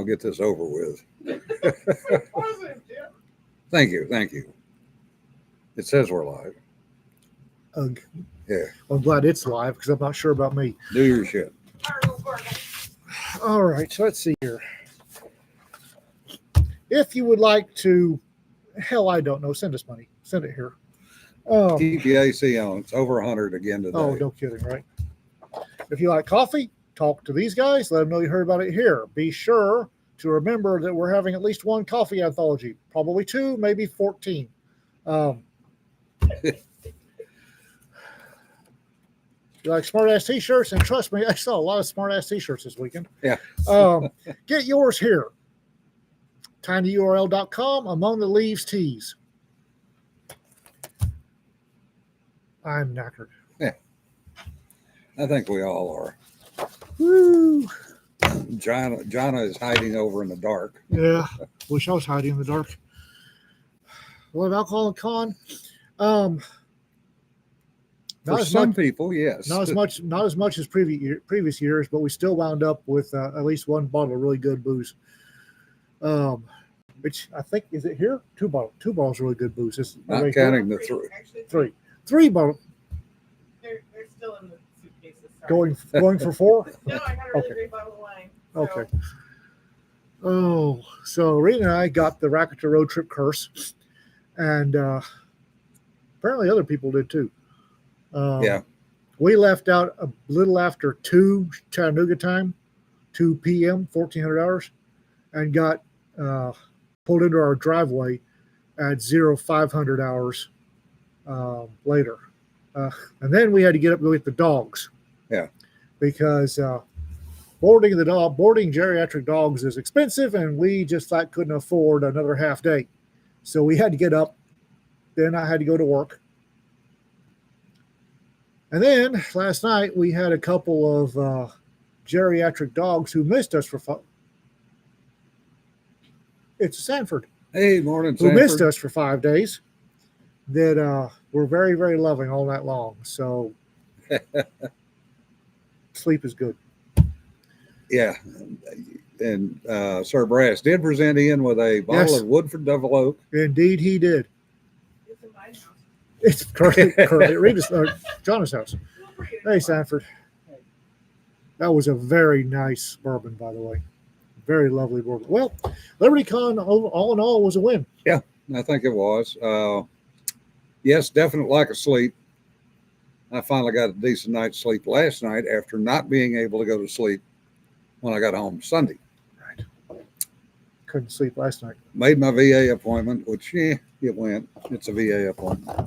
get this over with. So positive, Jim. Thank you. It says we're live. Ugh. Yeah. I'm glad it's live because I'm not sure about me. Do your shit. All right, so let's see here. If you would like to, hell, I don't know, send us money. Send it here. Keep the AC on. It's over 100 again today. Oh, no kidding, right? If you like coffee, talk to these guys. Let them know you heard about it here. Be sure to remember that we're having at least one coffee anthology, probably 2, maybe 14. You like smart-ass t-shirts? And trust me, I saw a lot of smart-ass t-shirts this weekend. Yeah. Get yours here. tinyurl.com, Among the Leaves Tees. I'm knackered. Yeah. I think we all are. Woo! Jonna is hiding over in the dark. Yeah. Wish I was hiding in the dark. We'll have alcohol and con. For some people, yes. Not as much as previous years, but we still wound up with at least one bottle of really good booze. Which I think, is it here? 2 bottles of really good booze. Not right counting here. the 3. Actually, 3 bottles. they're still in the suitcases. Sorry. Going for 4. No, I had a really great bottle of wine. So. Okay. Oh, so Rita and I got the Racketeer Road Trip curse, and apparently other people did too. Yeah. We left out a little after 2 Chattanooga time, 2 p.m., 1400 hours, and got pulled into our driveway at 0500 hours later. And then we had to get up and go get the dogs. Yeah. Because boarding geriatric dogs is expensive, and we just couldn't afford another half day. So we had to get up. Then I had to go to work. And then last night we had a couple of geriatric dogs who missed us for fun. It's Sanford. Hey, morning, Who Sanford. missed us for 5 days. That were very, very loving all night long. So sleep is good. Yeah. And Sir Brass did present in with a bottle of Woodford Double Oak. Indeed, he did. It's in my house. It's currently at Rita's, Jonna's house. Hey, Sanford. That was a very nice bourbon, by the way. Very lovely bourbon. Well, LibertyCon, all in all, was a win. Yeah, I think it was. Yes, definite lack of sleep. I finally got a decent night's sleep last night after not being able to go to sleep when I got home Sunday. Right. Couldn't sleep last night. Made my VA appointment, which, it went. It's a VA appointment.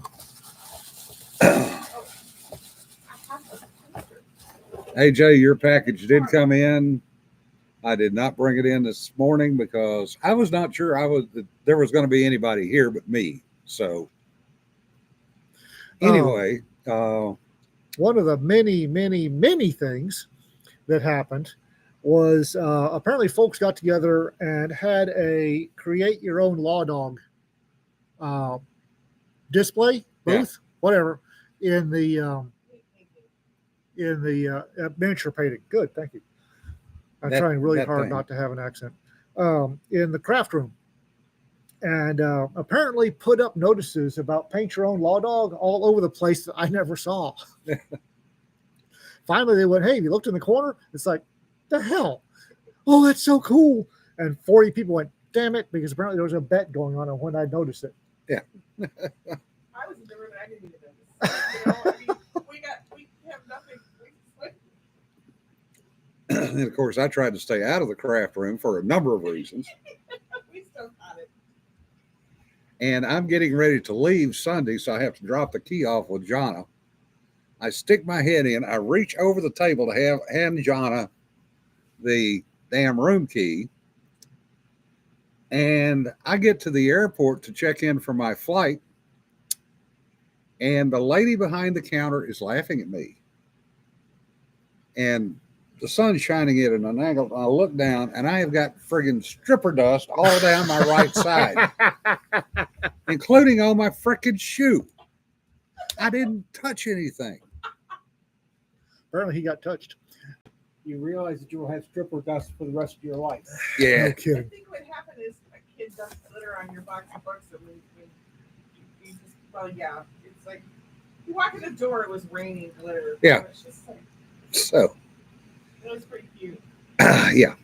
Hey, Jay, your package did come in. I did not bring it in this morning because I was not sure there was going to be anybody here but me. So anyway, one of the many, many, many things that happened was apparently folks got together and had a create your own law dog display booth, whatever, in the miniature painting. Good, thank you. I'm trying really hard not to have an accent. In the craft room. And apparently put up notices about paint your own law dog all over the place that I never saw. Finally, they went, hey, you looked in the corner? It's like, the hell? Oh, that's so cool. And 40 people went, damn it, because apparently there was a bet going on when I noticed it. Yeah. I was in the room and I didn't even notice. We have nothing. And of course, I tried to stay out of the craft room for a number of reasons. We still got it. And I'm getting ready to leave Sunday, so I have to drop the key off with Jonna. I stick my head in. I reach over the table to hand Jonna the damn room key. And I get to the airport to check in for my flight. And the lady behind the counter is laughing at me. And the sun's shining in at an angle. I look down, and I have got friggin' stripper dust all down my right side, including on my frickin' shoe. I didn't touch anything. Apparently, he got touched. you realize that you will have stripper dust for the rest of your life. Yeah. No I kidding. think what happened is a kid dumped glitter on your box of books, and you just, well, yeah, it's like you walk in the door, it was raining glitter. Yeah. So it's just like, So, it was pretty cute. yeah,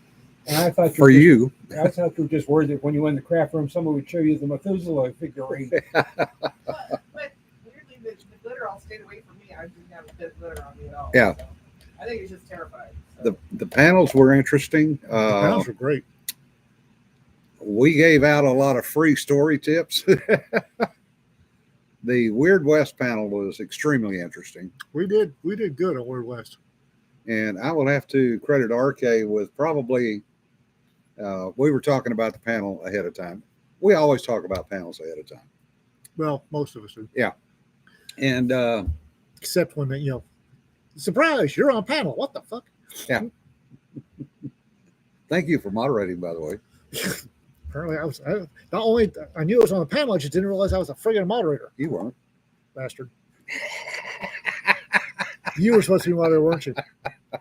And I thought for were you. just, I thought you were just worried that when you went in the craft room, someone would show you the Methuselah figurine. But weirdly, the glitter all stayed away from me. I didn't have a bit of glitter on me at all. Yeah. So I think it's just terrifying. So. The panels were interesting. The pounds were great. We gave out a lot of free story tips. The Weird West panel was extremely interesting. We did good on Weird West. And I will have to credit RK with probably, we were talking about the panel ahead of time. We always talk about panels ahead of time. Well, most of us do. And Except when they, surprise, you're on panel. What the fuck? thank you for moderating, by the way. Apparently, not only I knew I was on the panel, I just didn't realize I was a friggin' moderator. You weren't. Bastard. You were supposed to be moderator, weren't you?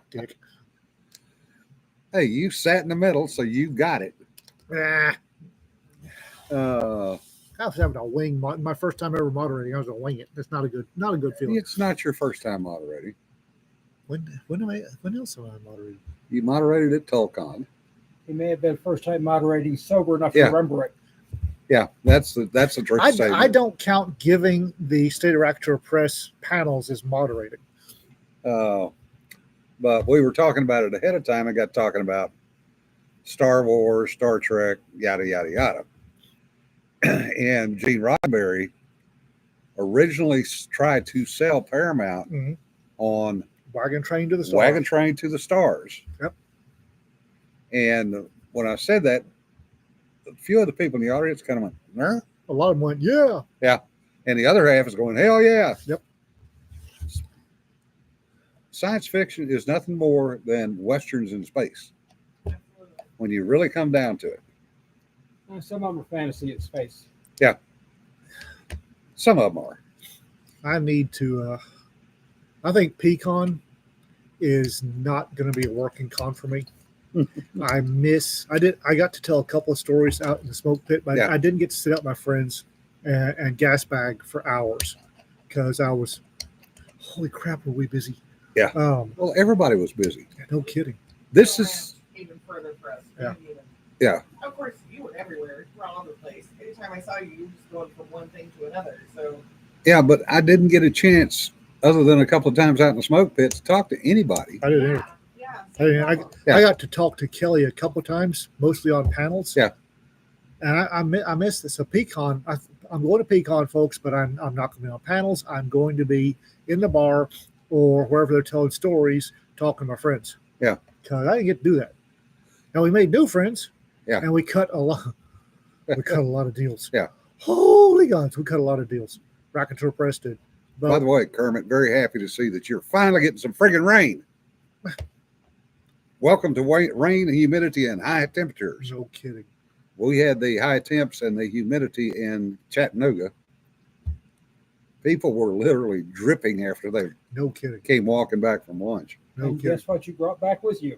Dick. Hey, you sat in the middle, so you got it. Ah, Uh, I was having a wing. My first time ever moderating, I was gonna wing it. That's not a good feeling. it's not your first time moderating. When else have I moderated? You moderated at Tulcon. He may have been first time moderating sober enough Yeah. to remember it. Yeah, that's the trick statement. I don't count giving the State of Actor Press panels as moderating. But we were talking about it ahead of time. I got talking about Star Wars, Star Trek, yada, yada, yada. And Gene Roddenberry originally tried to sell Paramount Mhm. on Wagon Train to the Stars. Wagon Train to the Stars. Yep. And when I said that, a few of the people in the audience kind of went, "Nah?" A lot of them went, yeah. And the other half is going, hell yeah. Yep. Science fiction is nothing more than Westerns in space Absolutely. when you really come down to it. Some of them are fantasy in space. Some of them are. I need to. I think Pecan is not going to be a working con for me. I got to tell a couple of stories out in the smoke pit, but Yeah. I didn't get to sit out with my friends and gas bag for hours because I was, holy crap, were we busy? Yeah. Well, everybody was busy. No kidding. This Around is, even further for us. Yeah. We didn't even- yeah. Of course, you were everywhere. You were all over the place. Anytime I saw you, you were just going from one thing to another. So Yeah, but I didn't get a chance, other than a couple of times out in the smoke pit, to talk to anybody. I didn't. yeah. I Yeah. I got to talk to Kelly a couple of times, mostly on panels. Yeah. And I missed this. So Pecan, I'm going to Pecan, folks, but I'm not going to be on panels. I'm going to be in the bar or wherever they're telling stories, talking to my friends. Yeah. Because I didn't get to do that. Now we made new friends. Yeah. And we cut a lot. We cut a lot of deals. Yeah. Holy gods, we cut a lot of deals. Raconteur Press did. But By the way, Kermit, very happy to see that you're finally getting some friggin' rain. Welcome to rain, humidity, and high temperatures. no kidding. We had the high temps and the humidity in Chattanooga. People were literally dripping after they No kidding. came walking back from lunch. No And kidding. guess what you brought back with you?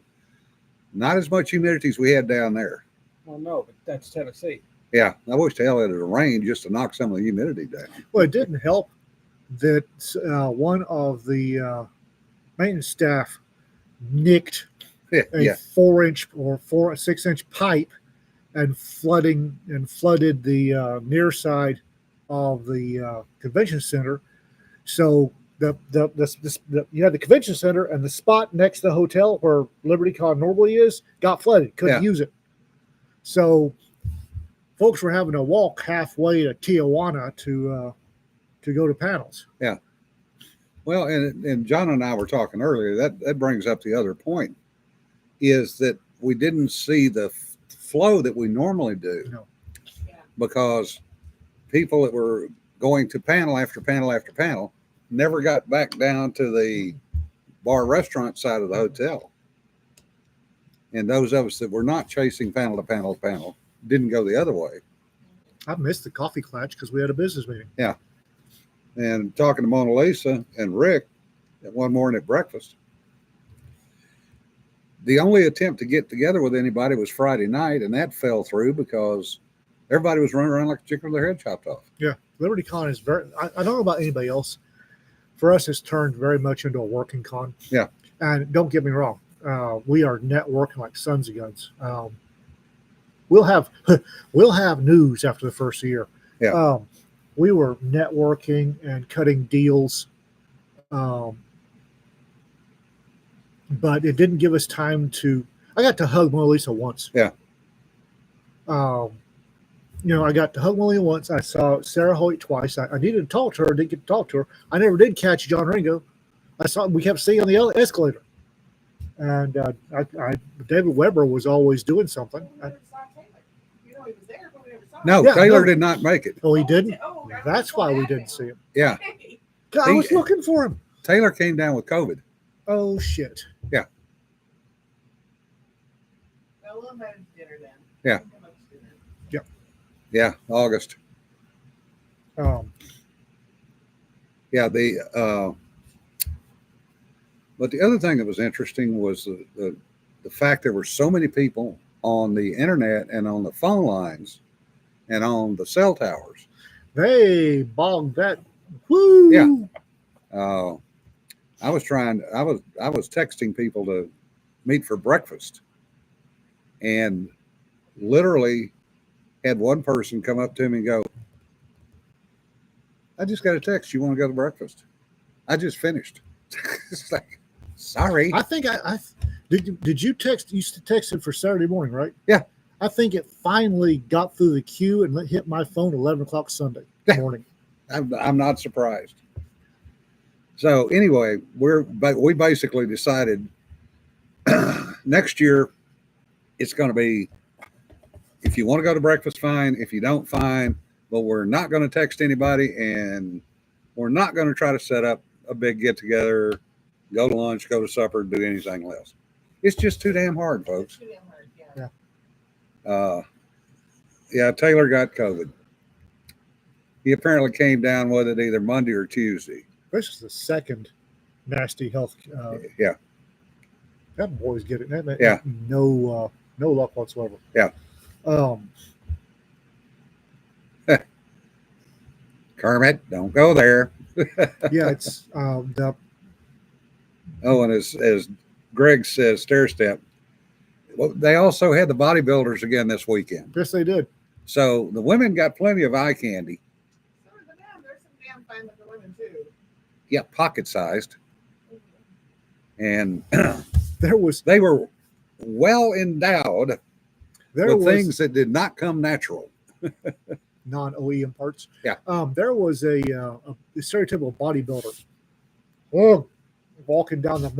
Not as much humidity as we had down there. Well, no, but that's Tennessee. Yeah, I wish the hell it had rained just to knock some of the humidity down. Well, it didn't help that one of the maintenance staff nicked a Yeah, 4-inch or 6-inch pipe and flooded the near side of the convention center. So you had the convention center and the spot next to the hotel where Liberty Con normally is got flooded. Couldn't use it. So folks were having to walk halfway to Tijuana to go to panels. well, and John and I were talking earlier. That brings up the other point, is that we didn't see the flow that we normally do. No. Yeah. Because people that were going to panel after panel after panel never got back down to the bar restaurant side of the hotel. And those of us that were not chasing panel to panel to panel didn't go the other way. I missed the coffee clutch because we had a business meeting. And talking to Mona Lisa and Rick one morning at breakfast, the only attempt to get together with anybody was Friday night, and that fell through because everybody was running around like a chicken with their head chopped off. Yeah, Liberty Con is very. I don't know about anybody else. For us, it's turned very much into a working con. Yeah. And don't get me wrong, we are networking like sons of guns. We'll have news after the first year. Yeah. We were networking and cutting deals, but it didn't give us time to. I got to hug Mona Lisa once. Yeah. I got to hug William once. I saw Sarah Hoyt twice. I needed to talk to her. Didn't get to talk to her. I never did catch John Ringo. We kept seeing on the escalator. And David Weber was always doing something. We never saw Taylor. You know he was there, but we never saw him. No, Yeah, Taylor no. did not make it. Oh, he didn't? Oh, okay. That's why we didn't see him. Yeah. Hey, God, I was looking for him. Taylor came down with COVID. Oh, shit. well, we'll have dinner then. Yeah. We'll have dinner. Yeah, August. Yeah, but the other thing that was interesting was the fact there were so many people on the internet and on the phone lines and on the cell towers. They bogged that. Woo! Yeah. I was texting people to meet for breakfast, and literally had one person come up to me and go, "I just got a text. You want to go to breakfast? I just finished." It's like, sorry. I think I did. You text? You texted for Saturday morning, right? Yeah. I think it finally got through the queue and hit my phone 11 o'clock Sunday morning. I'm not surprised. So anyway, we basically decided next year it's going to be, if you want to go to breakfast, fine. If you don't, fine. But we're not going to text anybody, and we're not going to try to set up a big get together, go to lunch, go to supper, do anything else. It's just too damn hard, folks. Too damn hard, yeah. Yeah, Taylor got COVID. He apparently came down with it either Monday or Tuesday. This is the second nasty health. Yeah. That boy's getting that. Yeah. No luck whatsoever. Yeah. Kermit, don't go there. Yeah, it's the Oh, and as Greg says, stair step. Well, they also had the bodybuilders again this weekend. yes they did. So the women got plenty of eye candy. So are the men. There's some damn fun with the women too. Yeah, pocket sized. And There they were well endowed with things that did not come natural. non-OEM parts. Yeah. There was a stereotypical bodybuilder. Oh, walking down the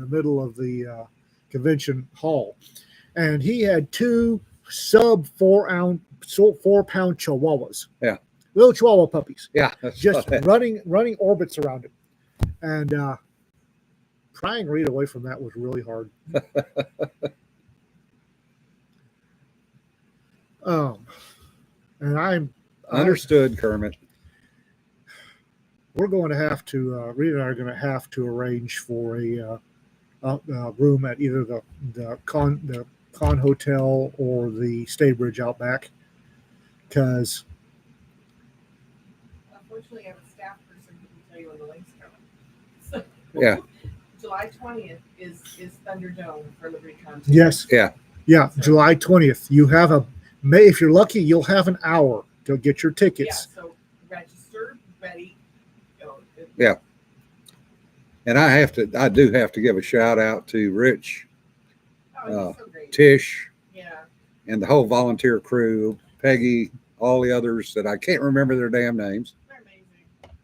middle of the convention hall, and he had two sub 4-pound chihuahuas. Yeah. Little chihuahua puppies, Yeah. just running orbits around him, and prying Reed away from that was really hard. And I'm Understood, Kermit. we're going to have to Reed and I are going to have to arrange for a room at either the con hotel or the Staybridge out back, because Unfortunately, I have a staff person who can tell you when the link's coming. So, Yeah. July 20th is Thunderdome for Liberty Con. yes, Yeah. yeah, July 20th. You have if you're lucky, you'll have an hour to get your Yeah, tickets. so register, ready, go. Yeah. And I do have to give a shout out to Rich, Oh, it's so great. Tish, Yeah. and the whole volunteer crew, Peggy, all the others that I can't remember their damn names. They're amazing.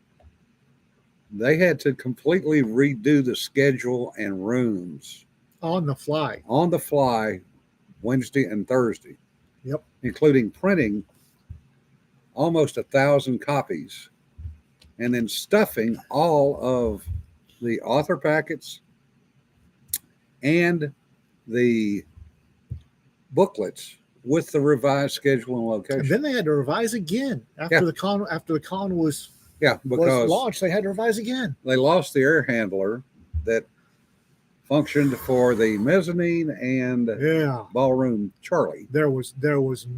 They had to completely redo the schedule and rooms On the fly. on the fly Wednesday and Thursday. Yep. Including printing almost 1,000 copies and then stuffing all of the author packets and the booklets with the revised schedule and And location. then they had to revise again after Yeah. the con. After the con was Yeah, because launched, they had to revise again. they lost the air handler that functioned for the mezzanine and Yeah, ballroom Charlie. there was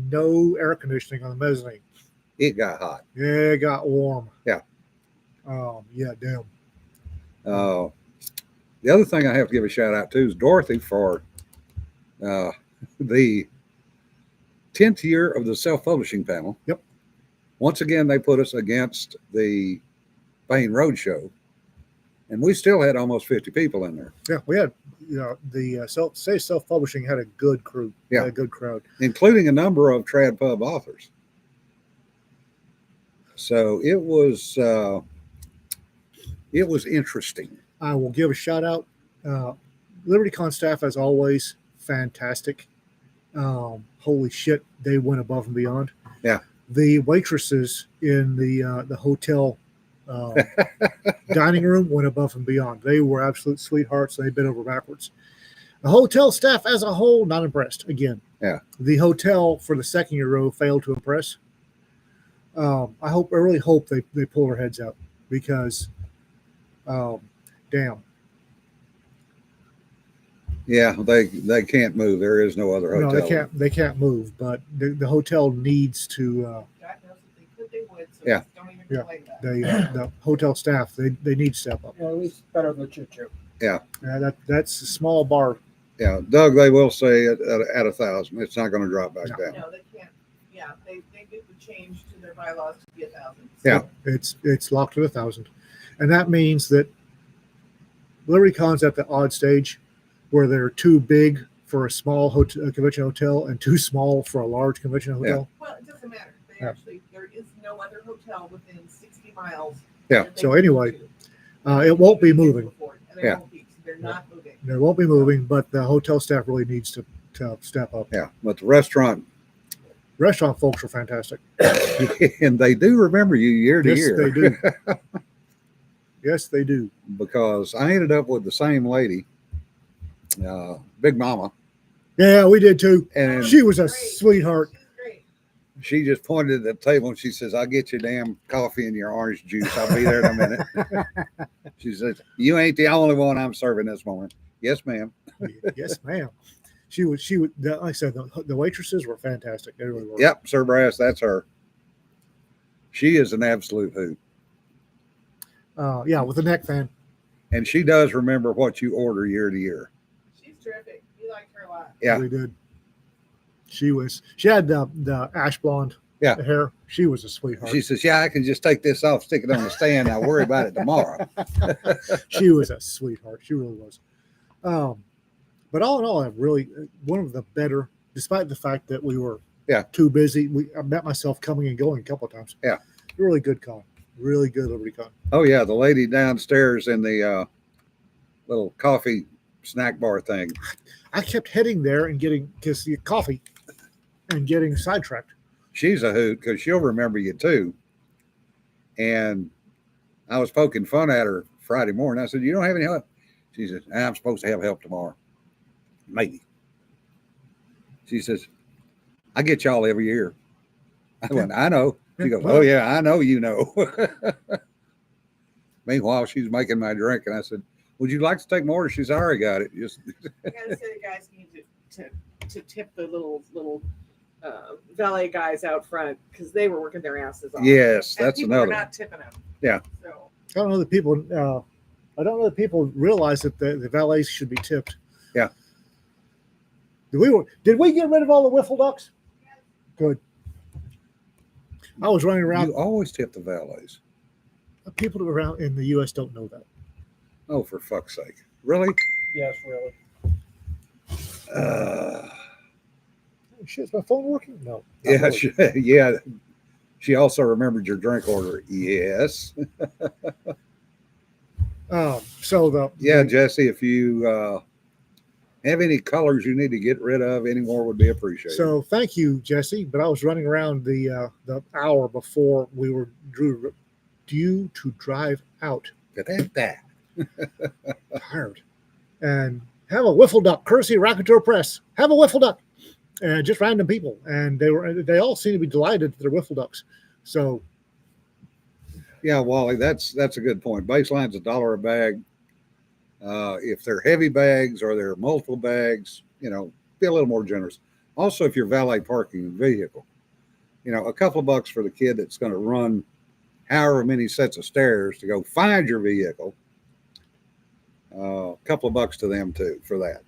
no air conditioning on the mezzanine. It got hot. Yeah, it got warm. Yeah. Yeah, damn. The other thing I have to give a shout out to is Dorothy for the 10th year of the self-publishing panel. Yep. Once again, they put us against the Payne Road Show, and we still had almost 50 people in there, Yeah, we had the self-publishing had a good crew. Yeah. Had a good crowd. including a number of trad pub authors. So it was interesting. I will give a shout out. LibertyCon staff, as always, fantastic. Holy shit, they went above and beyond. Yeah. The waitresses in the hotel dining room went above and beyond. They were absolute sweethearts. They bent over backwards. The hotel staff as a whole, not impressed. Again, Yeah. The hotel for the second year row failed to impress. I really hope they pull their heads out because, damn. Yeah, they can't move. There is no other hotel. No, they can't move. But the hotel needs to. God knows if they could, they would. So Yeah. just don't even Yeah. complain that. The hotel staff they need to step up. Well, at least better than choo choo. Yeah, that's a small bar. Yeah, Doug, they will say at 1,000, it's not going to drop back No. down. No, they can't. Yeah, they did the change to their bylaws to be 1,000. Yeah. It's locked at 1,000, and that means that LibertyCon's at the odd stage where they're too big for a small convention hotel and too small for a large convention hotel. Well, it doesn't matter. They Yeah. actually, there is no other hotel within 60 miles. Yeah. that they So can anyway, go to. It won't be They can moving. afford, and they Yeah. won't be. They're not moving. They won't be moving, but the hotel staff really needs to step up. Yeah, but the restaurant, Restaurant folks are fantastic. and they do remember you year to Yes, year. they do. Yes, they do. Because I ended up with the same lady, Big Mama, Yeah, we did too. and She was a Great. sweetheart. She's great. she just pointed at the table and she says, "I'll get you damn coffee and your orange juice. I'll be there in a minute." She says, "You ain't the only one I'm serving this morning." Yes, ma'am. Yes, ma'am. She would. Like I said, the waitresses were fantastic. They really were. Yep, Sir Brass, that's her. She is an absolute hoot. Yeah, with the neck fan. And she does remember what you order year to year. She's terrific. We like her a lot. Yeah. We did. She had the ash blonde Yeah. hair. She was a sweetheart. She says, "Yeah, I can just take this off, stick it on the stand. I'll worry about it tomorrow." She was a sweetheart. She really was. But all in all, I really one of the better, despite the fact that we were too busy. I met myself coming and going a couple of times. Yeah. Really good con. Really good LibertyCon. Oh yeah, the lady downstairs in the little coffee snack bar thing. I kept heading there and getting coffee and getting sidetracked. She's a hoot because she'll remember you too. And I was poking fun at her Friday morning. I said, "You don't have any help?" She says, "I'm supposed to have help tomorrow. Maybe." She says, "I get y'all every year." I went, "I know." She goes, "Oh yeah, I know you know." Meanwhile, she's making my drink, and I said, "Would you like to take more?" She's already got it. Just I gotta say, the guys need to tip the little valet guys out front because they were working their asses off. yes, And that's people another. Were one. not tipping them. Yeah. So I don't know that people. I don't know that people realize that the valets should be tipped. Yeah. Did we get rid of all the wiffle ducks? Good. I was running around. You always tip the valets. People around in the U.S. don't know that. Oh, for fuck's sake! Really? Yes, really. Uh, Oh, shit, is my phone working? No. not yeah, really. yeah. She also remembered your drink order. Yes. So Yeah, Jesse, if you have any colors you need to get rid of, any more would be appreciated. So thank you, Jesse. But I was running around the hour before we were due to drive out. that. Tired. And have a wiffle duck, courtesy of Raconteur Press. Have a wiffle duck. And just random people. And they all seem to be delighted that they're wiffle ducks. So Yeah, Wally, that's a good point. Baseline's $1 a bag. If they're heavy bags or they're multiple bags, be a little more generous. Also, if you're valet parking a vehicle, a couple of bucks for the kid that's going to run however many sets of stairs to go find your vehicle. A couple of bucks to them too for that.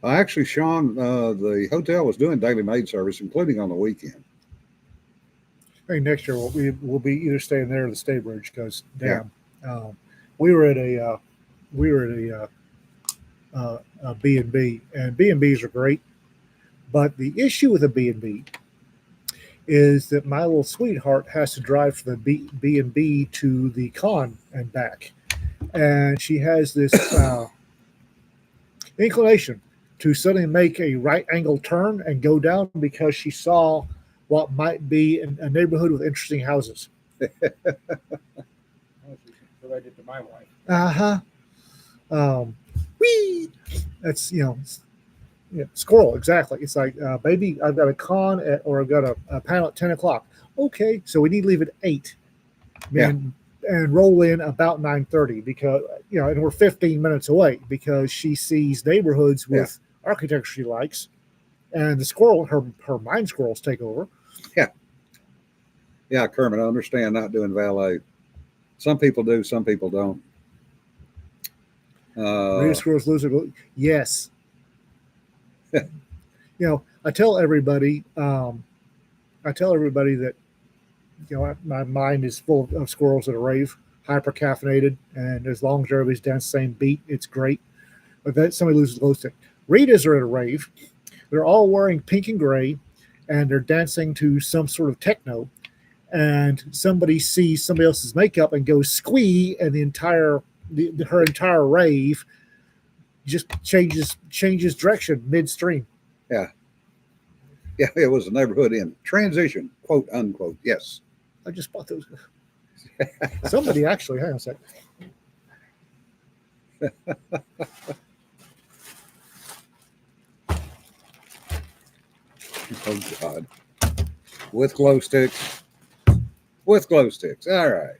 Actually, Sean, the hotel was doing daily maid service, including on the weekend. I think next year we'll be either staying there or the Staybridge because damn, we were at a B&B, and B&Bs are great, but the issue with a B&B is that my little sweetheart has to drive from the B&B to the con and back, and she has this inclination to suddenly make a right angle turn and go down because she saw what might be a neighborhood with interesting houses. What I did to my wife. Whee! That's squirrel, exactly. It's like, baby, I've got a con or I've got a panel at 10 o'clock. Okay, so we need to leave at 8 and roll in about 9:30 because, and we're 15 minutes away because she sees neighborhoods with architecture she likes, and the squirrel, her mind squirrels take over. Yeah, Kermit, I understand not doing valet. Some people do, some people don't. Radio squirrels lose their yes. I tell everybody that my mind is full of squirrels at a rave, hyper caffeinated, and as long as everybody's dancing the same beat, it's great. But then somebody loses the glow stick. Ritas are at a rave. They're all wearing pink and gray, and they're dancing to some sort of techno. And somebody sees somebody else's makeup and goes squee, and her entire rave just changes direction midstream. Yeah, it was a neighborhood in transition, quote unquote. Yes, I just bought those. Somebody actually, hang on a sec. Oh God, with glow sticks. All right.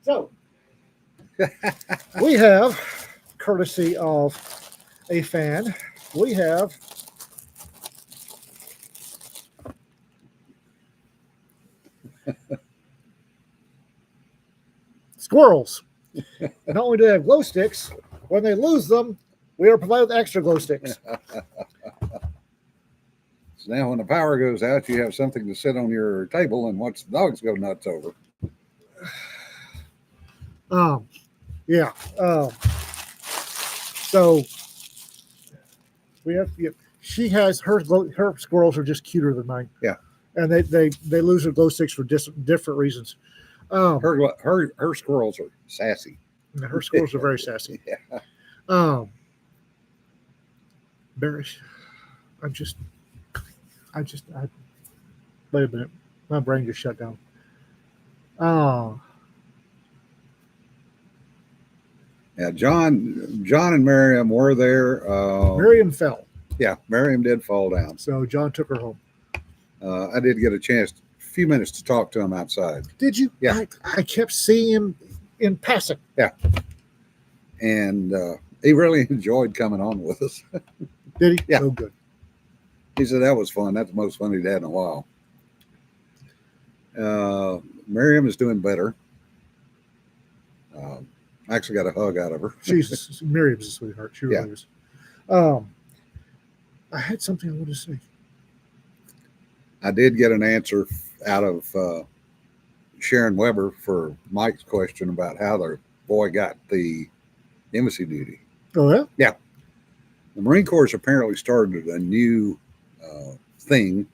So we have, courtesy of a fan, we have squirrels. Not only do they have glow sticks, when they lose them, we are provided with extra glow sticks. So now when the power goes out, you have something to sit on your table and watch the dogs go nuts over. So we have. She has her squirrels are just cuter than mine. Yeah, and they lose their glow sticks for different reasons. Her squirrels are sassy. Her squirrels are very sassy. Yeah. Barry, wait a minute. My brain just shut down. Yeah, John and Miriam were there. Miriam fell. Yeah, Miriam did fall down. So John took her home. I did get a chance, a few minutes to talk to him outside. Did you? Yeah. I kept seeing him in passing. Yeah. And he really enjoyed coming on with us. Did he? Yeah. Oh, good. He said that was fun. That's the most fun he'd had in a while. Miriam is doing better. I actually got a hug out of her. Miriam's a sweetheart. She really is. I had something I wanted to say. I did get an answer out of Sharon Weber for Mike's question about how the boy got the embassy duty. Oh, yeah? Yeah. The Marine Corps has apparently started a new thing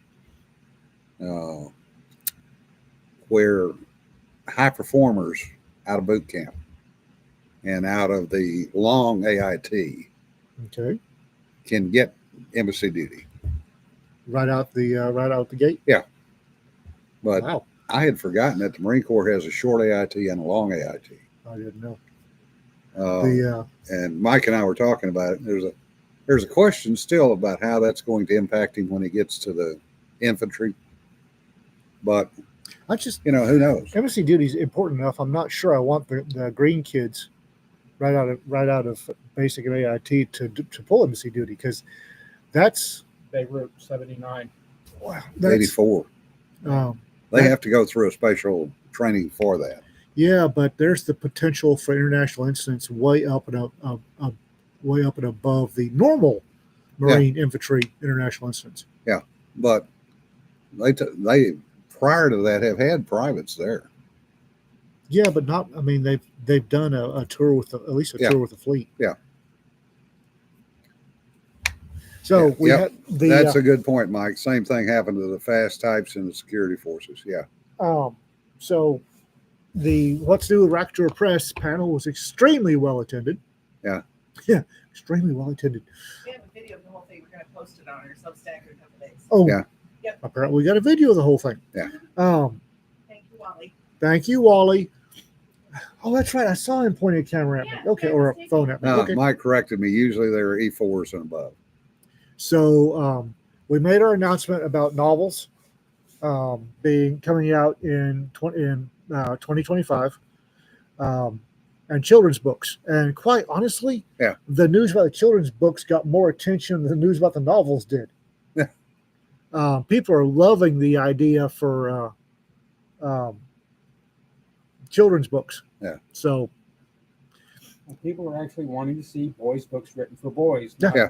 where high performers out of boot camp and out of the long AIT can get embassy duty right out the gate. Yeah, but wow. I had forgotten that the Marine Corps has a short AIT and a long AIT. I didn't know. And Mike and I were talking about it. There's a question still about how that's going to impact him when he gets to the infantry. But I just Who knows? embassy duty is important enough. I'm not sure I want the green kids right out of basic and AIT to pull embassy duty, because that's Beirut 79. wow, that's 84. um, They that- have to go through a special training for that. yeah, but there's the potential for international incidents way up and way up and above the normal Marine infantry international incidents. But they prior to that have had privates there. Yeah, but not. I mean, they've done a tour with at least a Yeah. tour with the fleet. Yeah. So Yeah. we Yep. had the That's a good point, Mike. Same thing happened to the fast types and the security forces. Yeah. So the What's New with Racketeer Press panel was extremely well attended. Yeah. Yeah, extremely well attended. We have a video of the whole thing. We're going to post it on our Substack in a couple days. Oh, Yeah. Yep. Apparently, we got a video of the whole thing. Yeah. Thank you, Wally. Thank you, Wally. Oh, that's right. I saw him pointing a camera at me. Yeah, Okay, yeah, or a just take phone it. at me. No, Okay. Mike corrected me. Usually they're E4s and above. So we made our announcement about novels coming out in 2025, and children's books. And quite honestly, Yeah. the news about the children's books got more attention than the news about the novels did. Yeah. People are loving the idea for children's books. Yeah. So People are actually wanting to see boys' books written for boys. Yeah.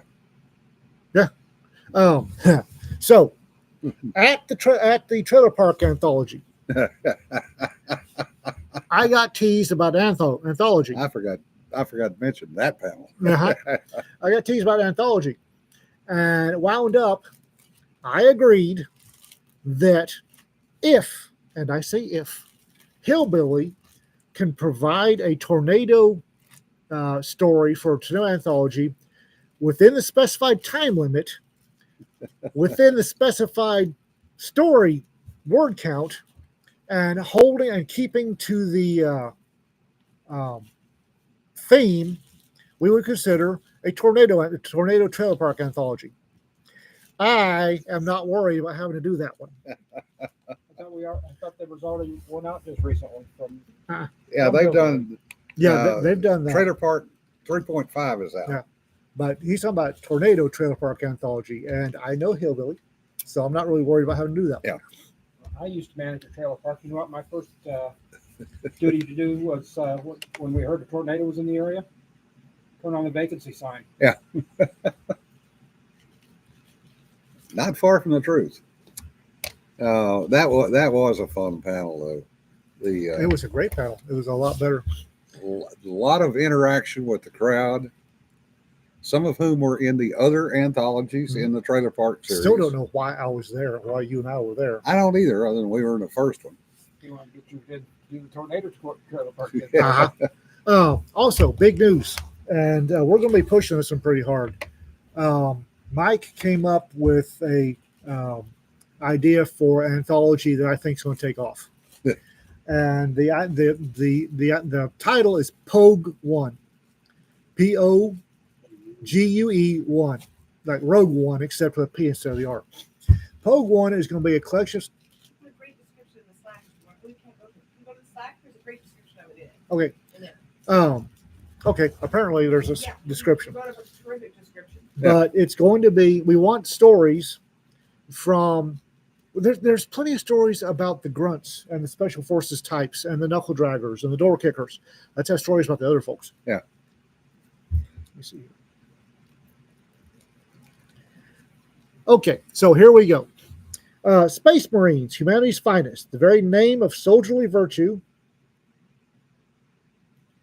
not- so at the trailer park anthology, I got teased about anthology. I forgot to mention that panel. Uh-huh. I got teased about anthology, and it wound up. I agreed that if, and I say if, Hillbilly can provide a tornado story for a tornado anthology within the specified time limit, within the specified story word count, and holding and keeping to the theme, we would consider a tornado trailer park anthology. I am not worried about having to do that one. I thought there was already one out just recently from. Yeah, they've done Yeah, they've done that. Trailer Park 3.5 is out. Yeah. But he's talking about tornado trailer park anthology, and I know Hillbilly, so I'm not really worried about having to do that. Yeah. I used to manage a trailer park. You know what my first duty to do was when we heard a tornado was in the area? Turn on the vacancy sign. Not far from the truth. That was a fun panel though. It was a great panel. It was a lot better. A lot of interaction with the crowd, some of whom were in the other anthologies in the Trailer Park series. Still don't know why I was there, why you and I were there. I don't either, other than we were in the first one. You want to get you did do the tornado trailer park. Also, big news, and we're going to be pushing this one pretty hard. Mike came up with a idea for an anthology that I think is going to take off, and the title is Pogue One, POGUE 1, like Rogue One, except for the P instead of the R. Pogue One is going to be a collection of. Put a great description in the Slack. We can't go to. Can you go to the Slack? There's a great description of it in. Okay. In it. Okay. Apparently, there's a Yeah, description. You wrote up a terrific description. But it's going to be, we want stories from, there's plenty of stories about the grunts and the special forces types and the knuckle draggers and the door kickers. Let's have stories about the other folks. Yeah. Let me see here. Okay, so here we go. Space Marines, humanity's finest, the very name of soldierly virtue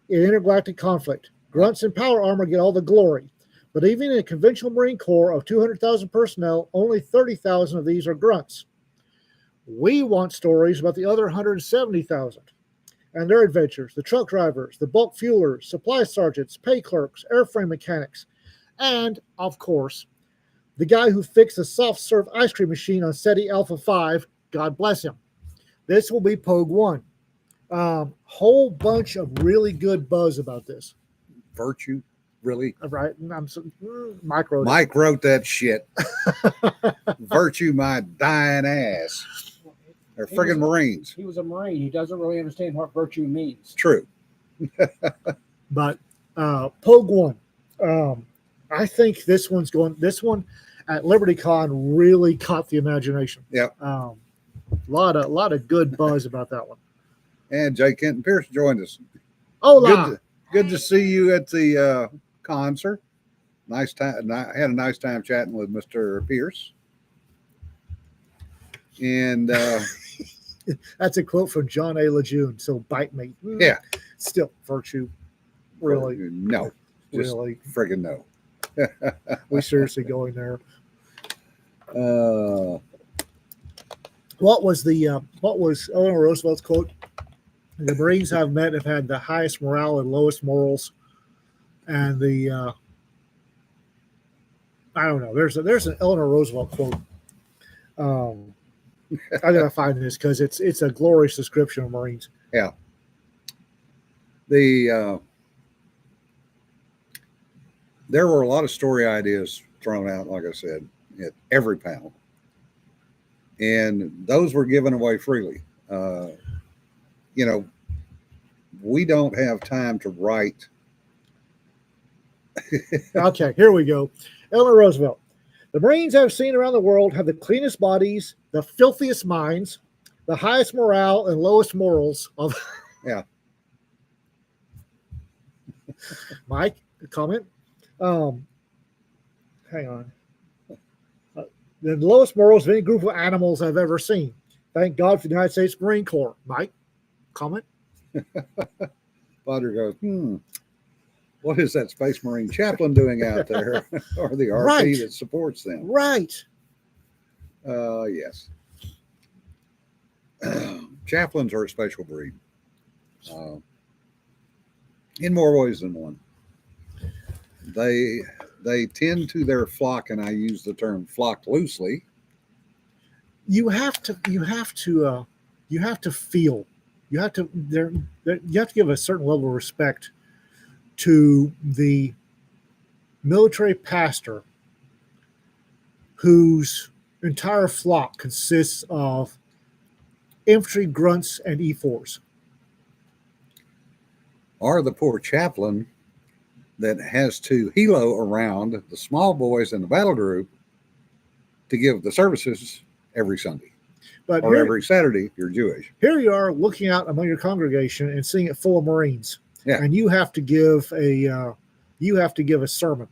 in intergalactic conflict. Grunts in power armor get all the glory. But even in a conventional Marine Corps of 200,000 personnel, only 30,000 of these are grunts. We want stories about the other 170,000 and their adventures, the truck drivers, the bulk fuelers, supply sergeants, pay clerks, airframe mechanics, and, of course, the guy who fixed the soft serve ice cream machine on SETI Alpha 5, God bless him. This will be Pogue 1. Whole bunch of really good buzz about this. Virtue, really? Right? Mike wrote Mike wrote that shit. Virtue, my dying ass. They're He was friggin' a- Marines. He was a Marine. He doesn't really understand what virtue means. True. But Pogue One, I think this one at LibertyCon really caught the imagination. Yep. A lot of good buzz about that one. And Jay Kenton Pierce joined us. Hola. Good to see you at the concert. Nice time. I had a nice time chatting with Mr. Pierce. And That's a quote from John A. Lejeune. So bite me. yeah, Still virtue. Really, no, just really. friggin' no. We seriously going there. Uh, What was Eleanor Roosevelt's quote? The Marines I've met have had the highest morale and lowest morals. And the I don't know. There's an Eleanor Roosevelt quote. I gotta find this because it's a glorious description of Marines. there were a lot of story ideas thrown out, like I said, at every panel, and those were given away freely. You know, we don't have time to write. Okay, here we go. Eleanor Roosevelt. The Marines I've seen around the world have the cleanest bodies, the filthiest minds, the highest morale, and lowest morals of. Yeah. Mike, a comment? Hang on. The lowest morals of any group of animals I've ever seen. Thank God for the United States Marine Corps. Mike, comment? Father goes, what is that Space Marine chaplain doing out there, or the RP Right. that supports them? Right. Yes. Chaplains are a special breed, in more ways than one. They tend to their flock, and I use the term flock loosely. You have to feel. You have to give a certain level of respect to the military pastor whose entire flock consists of infantry grunts and E4s. Or the poor chaplain that has to helo around the small boys in the battle group to give the services every Sunday But or every Saturday if you're Jewish. here you are looking out among your congregation and seeing it full of Marines, Yeah. and you have to give a sermon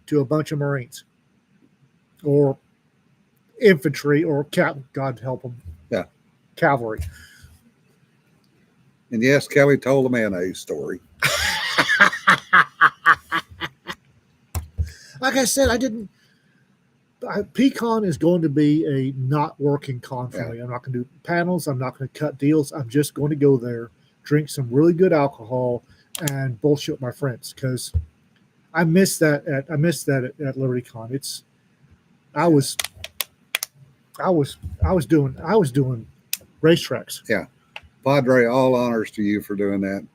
to a bunch of Marines or infantry or God help them, cavalry. And yes, Kelly told a mayonnaise story. Like I said, Pecan is going to be a not working con for me. I'm not going to do panels. I'm not going to cut deals. I'm just going to go there, drink some really good alcohol, and bullshit with my friends because I miss that at LibertyCon. I was doing racetracks. Yeah. Padre, all honors to you for doing that.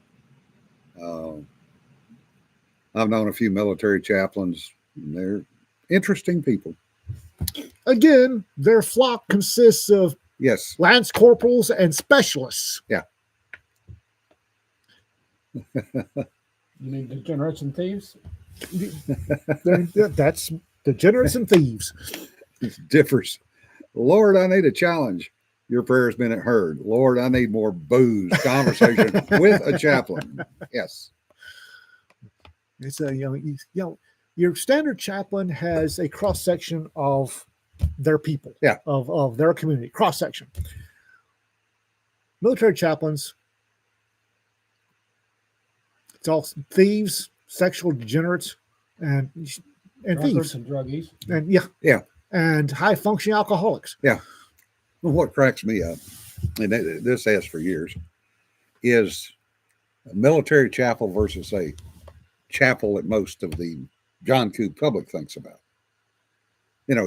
I've known a few military chaplains. They're interesting people. Again, their flock consists of Yes. lance corporals and specialists. You mean degenerates and thieves? That's degenerates and thieves. It differs. Lord, I need a challenge. Your prayer has been heard. Lord, I need more booze conversation with a chaplain. Yes. It's your standard chaplain has a cross section of their people, of their community, cross section. Military chaplains, it's all thieves, sexual degenerates, and thieves, and druggies, and and high functioning alcoholics. Yeah. Well, what cracks me up, and this has for years, is a military chapel versus a chapel that most of the John Q. public thinks about.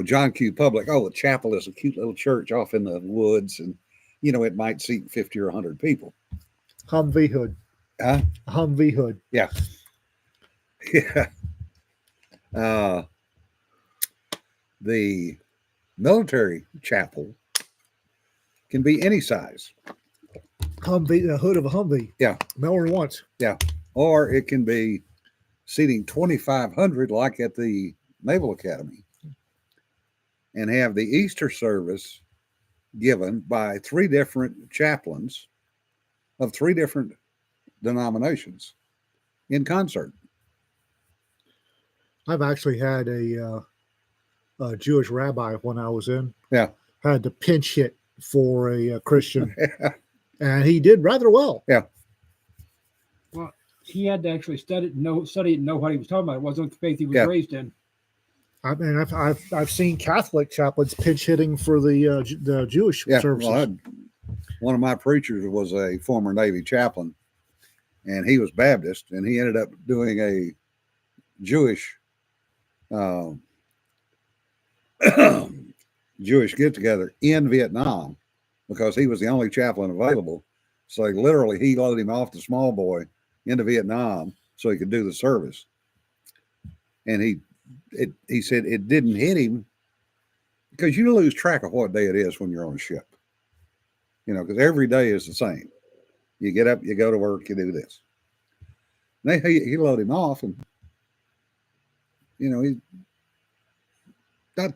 John Q. public, a chapel is a cute little church off in the woods, and, it might seat 50 or 100 people. Humvee hood. Huh? Humvee hood. Yeah. Yeah. The military chapel can be any size, Humvee, the hood of a Humvee. Yeah. More than once. or it can be seating 2,500 like at the Naval Academy, and have the Easter service given by 3 different chaplains of 3 different denominations in concert. I've actually had a Jewish rabbi when I was in. Yeah. Had to pinch hit for a Christian, and he did rather well. Well, he had to actually study it and know what he was talking about. It wasn't the faith he was Yeah. raised in. I mean, I've seen Catholic chaplains pinch hitting for the Jewish services. Well, one of my preachers was a former Navy chaplain, and he was Baptist, and he ended up doing a Jewish Jewish get together in Vietnam because he was the only chaplain available. So he loaded him off the small boy into Vietnam so he could do the service. And he said it didn't hit him because you lose track of what day it is when you're on a ship. Because every day is the same. You get up, you go to work, you do this. And he loaded him off, and he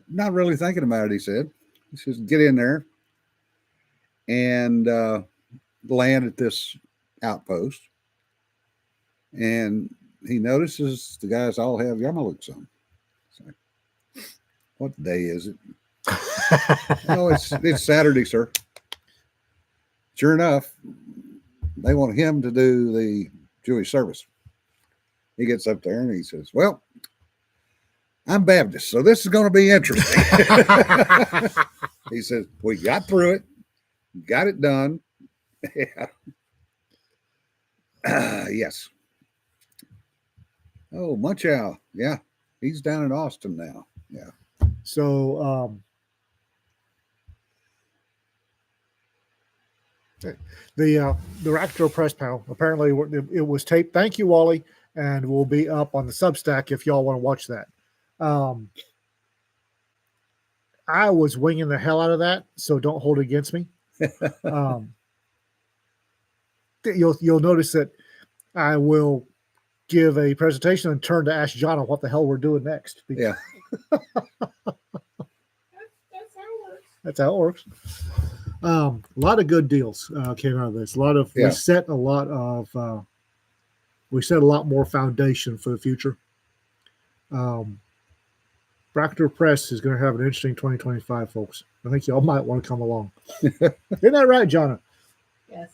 not really thinking about it. He says, get in there and land at this outpost. And he notices the guys all have yarmulkes on. Like, what day is it? Oh, it's Saturday, sir. Sure enough, they want him to do the Jewish service. He gets up there and he says, well, I'm Baptist, so this is going to be interesting. He says, we got through it, got it done. Yes. Oh, Munchow. Yeah. He's down in Austin now. Yeah. So the Ractor press panel, apparently it was taped. Thank you, Wally, and will be up on the Substack if y'all want to watch that. I was winging the hell out of that, so don't hold it against me. You'll notice that I will give a presentation and turn to ask Jonna what the hell we're doing next. Yeah. That's how it works. A lot of good deals came out of this. We set a lot more foundation for the future. Proctor Press is going to have an interesting 2025, folks. I think y'all might want to come along. Isn't that right, Jonna? Yes.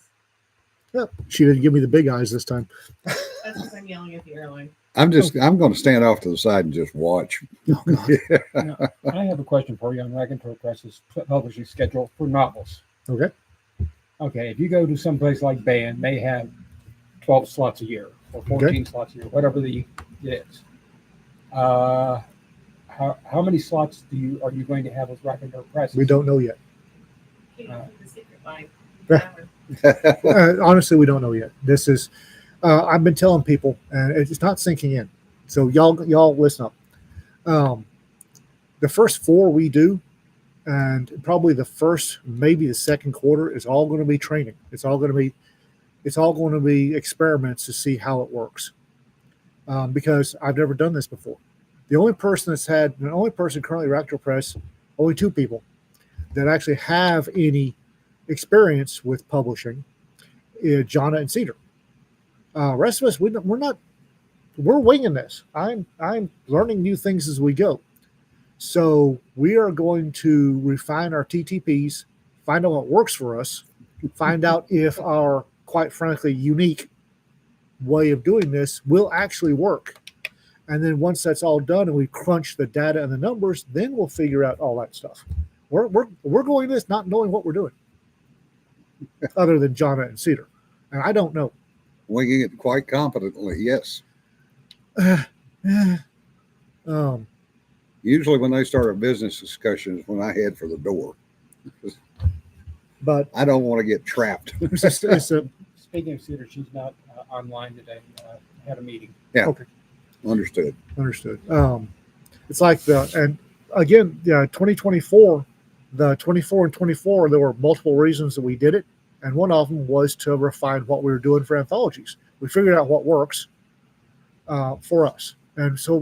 Yep. She didn't give me the big eyes this time. That's because I'm yelling at the airline. I'm going to stand off to the side and just watch. Oh, God. Now, I have a question for you on Raconteur Press's publishing schedule for novels. Okay. Okay, if you go to someplace like Band, they have 12 slots a year or 14 slots a year, whatever it is. How many slots are you going to have with Raconteur Press? We don't know yet. The secret line. Honestly, we don't know yet. This is I've been telling people, and it's not sinking in. So y'all listen up. The first 4 we do, and probably the first, maybe the second quarter, is all going to be training. It's all going to be experiments to see how it works. Because I've never done this before. The only person currently at Ractor Press, only 2 people that actually have any experience with publishing, is Jonna and Cedar. Rest of us, we're winging this. I'm learning new things as we go. So we are going to refine our TTPs, find out what works for us, find out if our, quite frankly, unique way of doing this will actually work. And then once that's all done and we crunch the data and the numbers, then we'll figure out all that stuff. We're going this not knowing what we're doing, other than Jonna and Cedar. And I don't know. Winging it quite competently, yes. Usually when they start a business discussion is when I head for the door. But I don't want to get trapped. Speaking of Cedar, she's not online today. Had a meeting. Yeah. Okay. Understood. It's like and again, 2024 The 24 and 24, there were multiple reasons that we did it, and one of them was to refine what we were doing for anthologies. We figured out what works for us, and so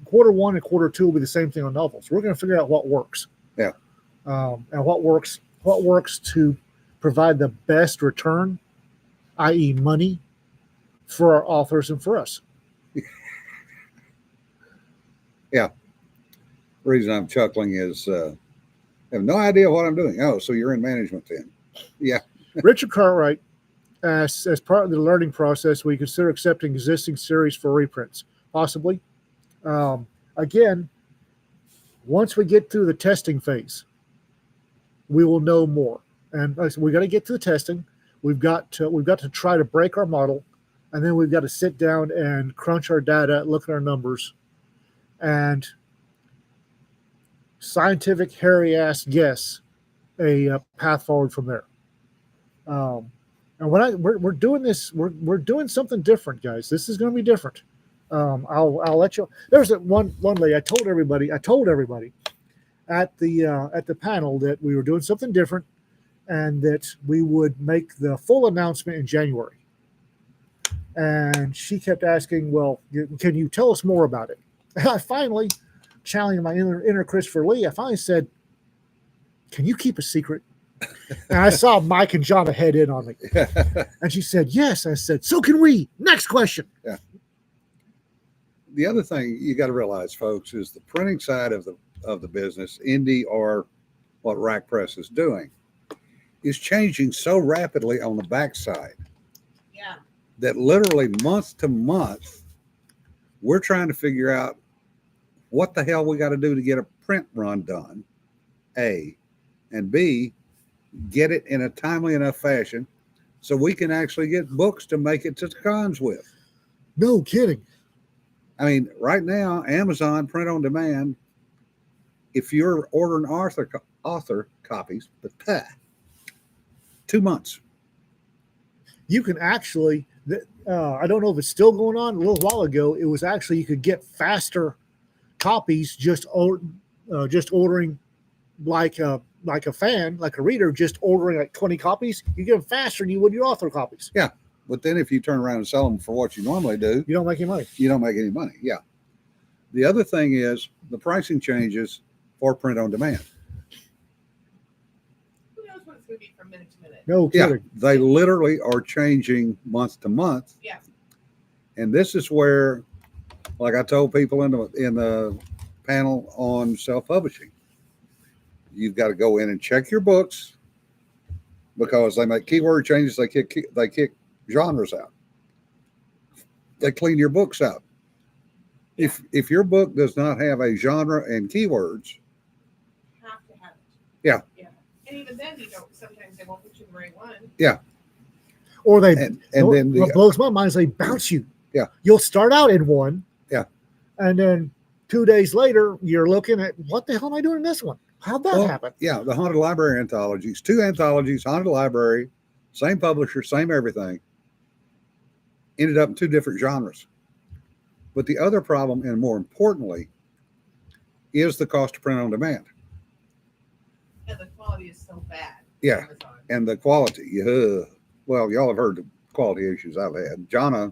quarter one and quarter two will be the same thing on novels. We're going to figure out what works, Yeah. And what works to provide the best return, i.e., money, for our authors and for us. The reason I'm chuckling is I have no idea what I'm doing. Oh, so you're in management then? Yeah. Richard Cartwright, as part of the learning process, we consider accepting existing series for reprints, possibly. Again, once we get through the testing phase, we will know more. And we got to get to the testing. We've got to try to break our model, and then we've got to sit down and crunch our data, look at our numbers, and scientific hairy ass guess a path forward from there. And we're doing this, we're doing something different, guys. This is going to be different. I'll let you. There's one lady. I told everybody at the panel that we were doing something different, and that we would make the full announcement in January. And she kept asking, "Well, can you tell us more about it?" And I finally, channeling my inner Christopher Lee, I finally said, "Can you keep a secret?" And I saw Mike and Jonna head in on me. And she said, "Yes." I said, "So can we." Next question. Yeah. The other thing you got to realize, folks, is the printing side of the business, indie or what Rack Press is doing, is changing so rapidly on the backside Yeah. that literally month to month, we're trying to figure out what the hell we got to do to get a print run done, A, and B, get it in a timely enough fashion so we can actually get books to make it to the cons with. No kidding. I mean, right now, Amazon print on demand, if you're ordering author copies, 2 months. You can actually, I don't know if it's still going on. A little while ago, it was actually you could get faster copies just ordering like a fan, like a reader, just ordering like 20 copies. You get them faster than you would your author copies. Yeah. But then if you turn around and sell them for what you normally do, You don't make any money. you don't make any money. Yeah. The other thing is the pricing changes for print on demand. Who knows what it's going to be from minute to minute? No Yeah. kidding. They literally are changing month to month. Yeah. And this is where, like I told people in the panel on self-publishing, you've got to go in and check your books because they make keyword changes. They kick genres out. They clean your books out. If your book does not have a genre and keywords, Have to have it. Yeah. Yeah. And even then, sometimes they won't put you in the right one. Or they, and then what blows my mind is they bounce you. Yeah. You'll start out in one. Yeah. And then 2 days later, you're looking at, what the hell am I doing in this one? How'd that happen? Yeah, the Haunted Library anthologies, 2 anthologies, Haunted Library, same publisher, same everything, ended up in 2 different genres. But the other problem, and more importantly, is the cost of print on demand. And the quality is so bad. Yeah. Amazon. And the quality. Well, y'all have heard the quality issues I've had. Jonna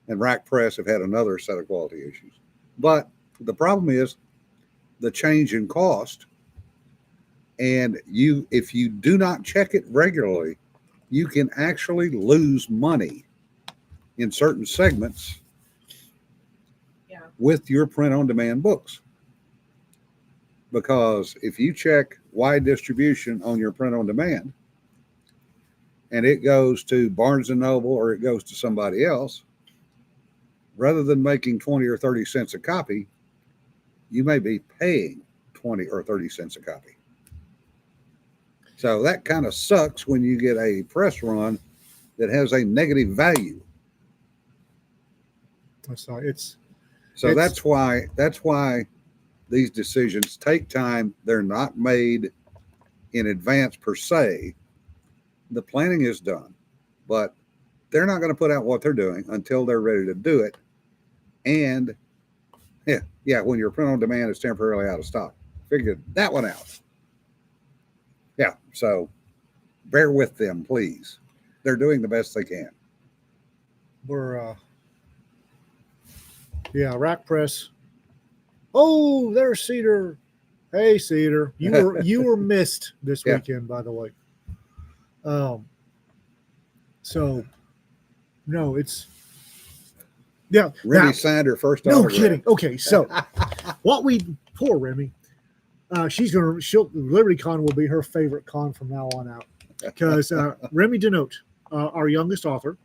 and Rack Press have had another set of quality issues. But the problem is the change in cost. And if you do not check it regularly, you can actually lose money in certain segments with your print on demand books. Because if you check wide distribution on your print on demand and it goes to Barnes and Noble or it goes to somebody else, rather than making 20 or 30 cents a copy, you may be paying 20 or 30 cents a copy. So that kind of sucks when you get a press run that has a negative value. That's why these decisions take time. They're not made in advance per se. The planning is done, but they're not going to put out what they're doing until they're ready to do it. And when your print on demand is temporarily out of stock, figure that one out. Yeah. So bear with them, please. They're doing the best they can. We're yeah, rack press. Oh, there's Cedar. Hey, Cedar, you were missed this Yeah. weekend, by the way. So no, it's yeah. Remy now- signed her first no autograph. kidding. Okay, so what we poor Remy, she'll Liberty Con will be her favorite con from now on out because Remy Denote, our youngest author,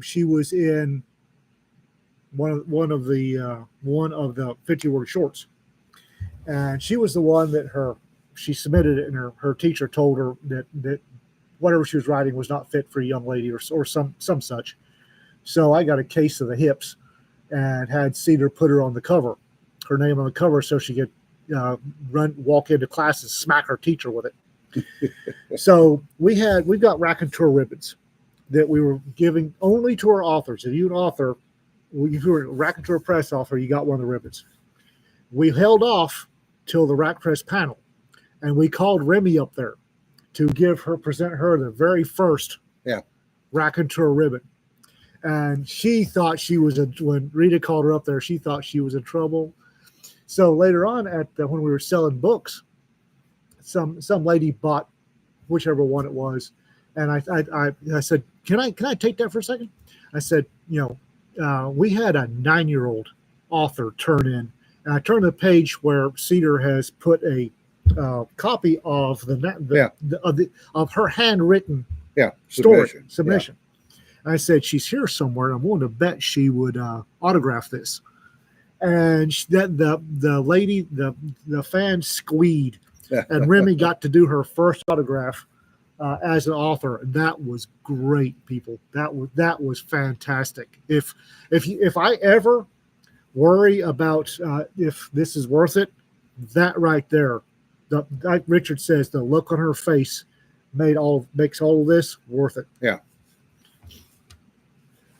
she was in one of the 50-word shorts, and she was the one that she submitted it, and her teacher told her that whatever she was writing was not fit for a young lady or some such. So I got a case of the hips and had Cedar put her on the cover, her name on the cover, so she could walk into class and smack her teacher with it. So we've got raconteur ribbons that we were giving only to our authors. If you're an author, if you were a raconteur press author, you got one of the ribbons. We held off till the rack press panel, and we called Remy up there to present her the very first raconteur ribbon. And she thought when Rita called her up there, she thought she was in trouble. So later on when we were selling books, some lady bought whichever one it was. And I said, can I take that for a second? I said, we had a 9-year-old author turn in, and I turned the page where Cedar has put a copy of of her handwritten story submission. I said, she's here somewhere. I'm willing to bet she would autograph this. And the lady, the fan squeed, and Remy got to do her first autograph as an author. That was great, people. That was fantastic. If I ever worry about if this is worth it, that right there, like Richard says, the look on her face makes all of this worth it. Yeah.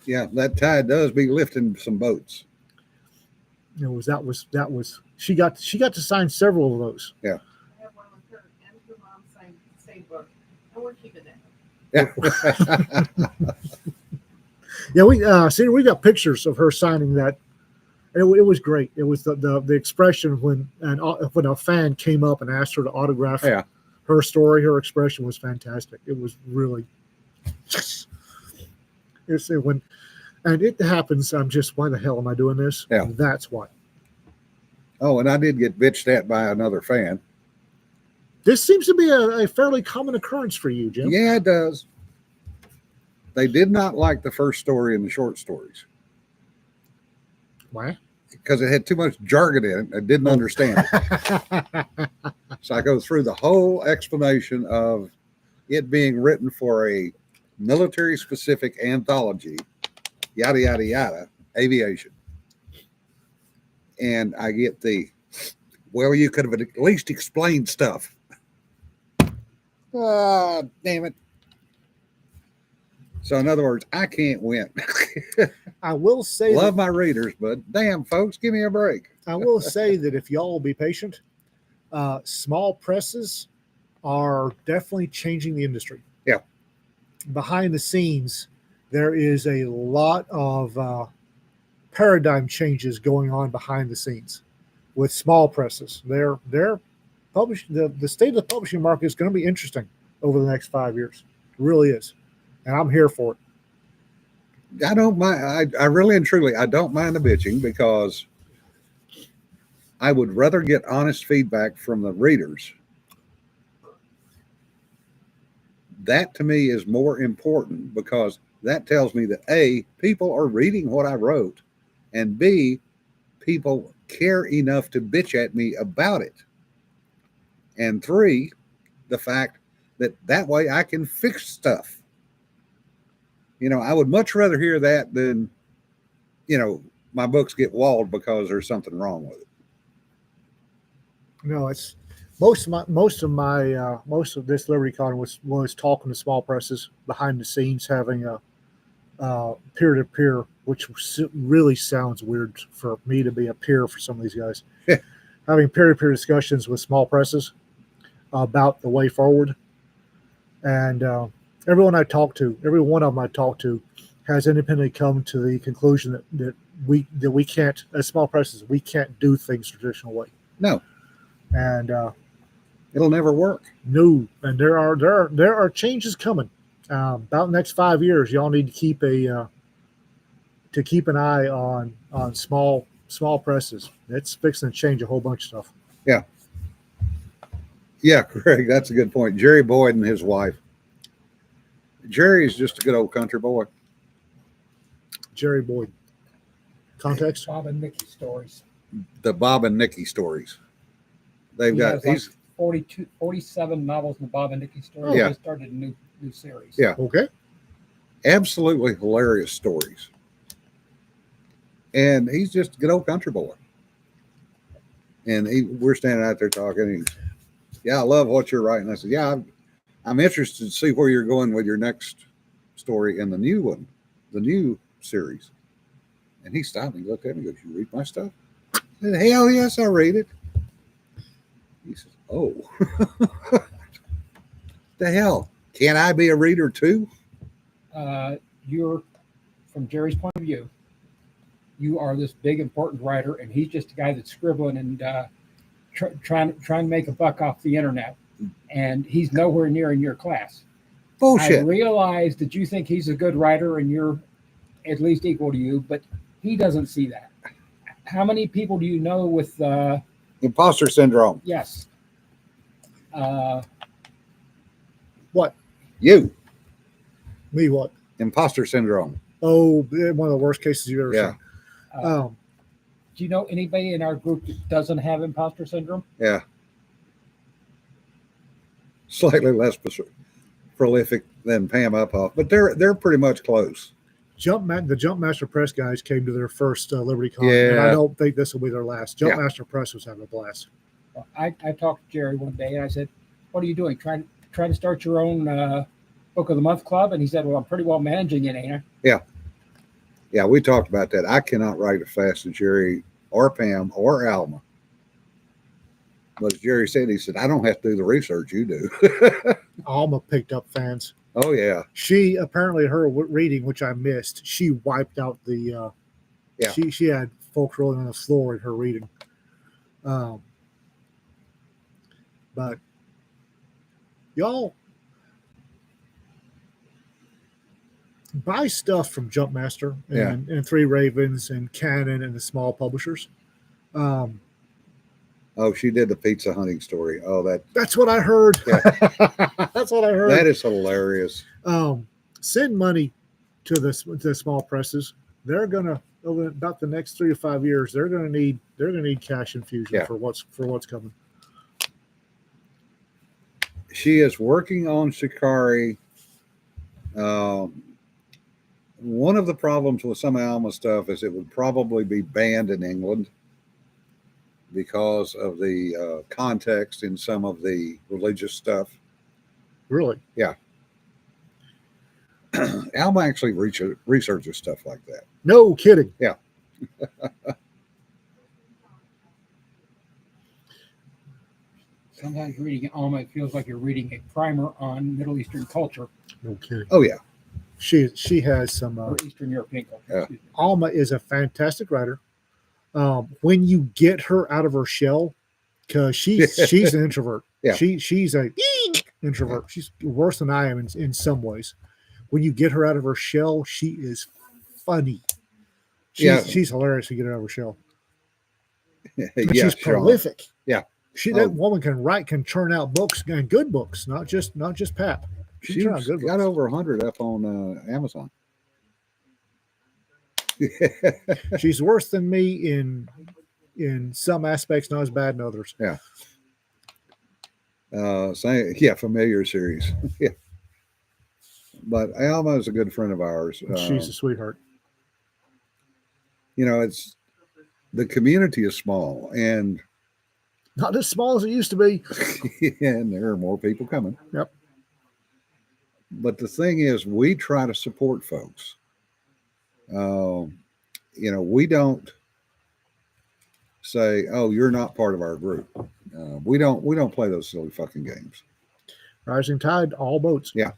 Yeah, that tide does be lifting some boats. That was she got to sign several of those. Yeah. I have one with her and her mom signed the same book, and we're keeping it. Yeah. Yeah, we got pictures of her signing that. It was great. It was the expression when a fan came up and asked her to autograph her story. Her expression was fantastic. It was really. And it happens. I'm just, why the hell am I doing this? Yeah. That's why. Oh, and I did get bitched at by another fan. This seems to be a fairly common occurrence for you, Jim. Yeah, it does. They did not like the first story in the short stories. Why? Because it had too much jargon in it. I didn't understand it. So I go through the whole explanation of it being written for a military-specific anthology, yada, yada, yada, aviation. And I get you could have at least explained stuff. Ah, damn it. So in other words, I can't win. I will say Love my readers, but damn, folks, give me a break. I will say that if y'all will be patient, small presses are definitely changing the industry. Yeah. Behind the scenes, there is a lot of paradigm changes going on behind the scenes with small presses. They're the state of the publishing market is going to be interesting over the next 5 years. It really is. And I'm here for it. I don't mind. I really and truly, I don't mind the bitching because I would rather get honest feedback from the readers. That to me is more important because that tells me that A, people are reading what I wrote, and B, people care enough to bitch at me about it. And 3, the fact that way I can fix stuff. I would much rather hear that than, my books get walled because there's something wrong with it. No, it's most of this LibertyCon was talking to small presses behind the scenes, having a peer-to-peer, which really sounds weird for me to be a peer for some of these guys. Having peer-to-peer discussions with small presses. about the way forward. And every one of them I talked to, has independently come to the conclusion that we can't, as small presses, we can't do things traditional way. No, And it'll never work. no, and there are changes coming. About the next 5 years, y'all need to keep an eye on small presses. It's fixing to change a whole bunch of stuff. Yeah, Greg, that's a good point. Jerry Boyd and his wife. Jerry's just a good old country boy. Jerry Boyd. Context? Bob and Mickey stories. The Bob and Nikki stories. They've He got has like he's 47 novels in the Bob and Mickey stories. Yeah. He just started a new series. Yeah. Okay. absolutely hilarious stories. And he's just a good old country boy. And we're standing out there talking. And yeah, I love what you're writing. I said, yeah, I'm interested to see where you're going with your next story in the new one, the new series. And he stopped and looked at me and goes, you read my stuff? I said, hell yes, I read it. He says, oh, the hell? Can I be a reader too? You're, from Jerry's point of view, you are this big important writer, and he's just a guy that's scribbling and trying to make a buck off the internet, and he's nowhere near in your class. I Bullshit. realize that you think he's a good writer and you're at least equal to you, but he doesn't see that. How many people do you know with Imposter syndrome. yes? What? You. Me what? Imposter syndrome. Oh, one of the worst cases you've ever Yeah. seen. Do you know anybody in our group that doesn't have imposter syndrome? Yeah. Slightly less prolific than Pam Uphoff, but they're pretty much close. The Jumpmaster Press guys came to their first Liberty Con, and I Yeah. don't think this will be their last. Jumpmaster Press was having a blast. Well, I talked to Jerry one day and I said, "What are you doing? Trying to start your own Book of the Month club?" And he said, "Well, I'm pretty well managing it, ain't I?" Yeah, we talked about that. I cannot write as fast as Jerry or Pam or Alma. But as Jerry said, he said, I don't have to do the research you do. Alma picked up fans. Oh, yeah. She apparently, her reading, which I missed, she wiped out the. Yeah. She had folks rolling on the floor in her reading. But y'all buy stuff from Jumpmaster and Three Ravens and Canon and the small publishers. Oh, she did the pizza hunting story. Oh, That's what I heard. Yeah. That's what I heard. that is hilarious. Send money to the small presses. They're gonna, over about the next 3 to 5 years, they're gonna need cash infusion Yeah. for what's coming. She is working on Shikari. One of the problems with some Alma stuff is it would probably be banned in England because of the context in some of the religious stuff. Really? Alma actually researches stuff like that. No kidding. Yeah. Sometimes reading Alma, it feels like you're reading a primer on Middle Eastern culture No kidding. Oh, yeah. She has some. or Eastern European culture. Yeah. Excuse me. Alma is a fantastic writer. When you get her out of her shell, because she's an introvert. Yeah. She's a introvert. She's worse than I am in some ways. When you get her out of her shell, she is funny. She's hilarious to get her out of her shell. But Yeah, she's Sean. prolific. Yeah. That woman can churn out books and good books, not just pap. She can churn out She's good got books. over 100 up on Amazon. She's worse than me in some aspects, not as bad in others. Familiar series. Yeah. But Alma is a good friend of ours. She's a sweetheart. It's the community is small, and Not as small as it used to be. and there are more people coming. Yep. But the thing is, we try to support folks. We don't say, "Oh, you're not part of our group." We don't play those silly fucking games. Rising tide, all boats. Yeah.